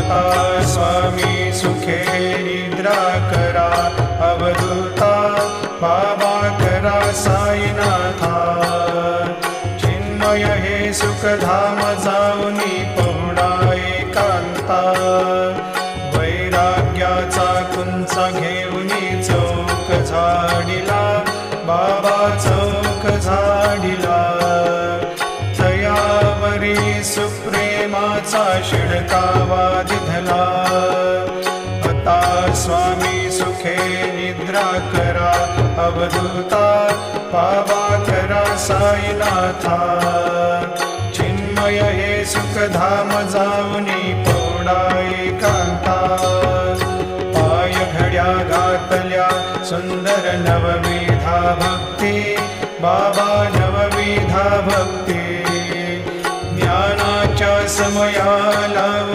आता स्वामी सुखे निद्रा करा, अवधूता बाबा करा साईनाथा। चिन्मय हे सुखधाम जाऊनी पहुडा एकांता, वैराग्याचा कुंचा घेऊनी चौक झाडिला, बाबा चौक झाडिला। तयावरी सुप्रेमाचा शिडकावा दिधला, आता स्वामी सुखे निद्रा करा, अवधूता बाबा करा साईनाथा। चिन्मय हे सुखधाम जाऊनी पहुडा एकांता, पाय घड्या घातल्या सुंदर नवविधा भक्ती, बाबा नवविधा भक्ती। ज्ञानाच्या समया लावून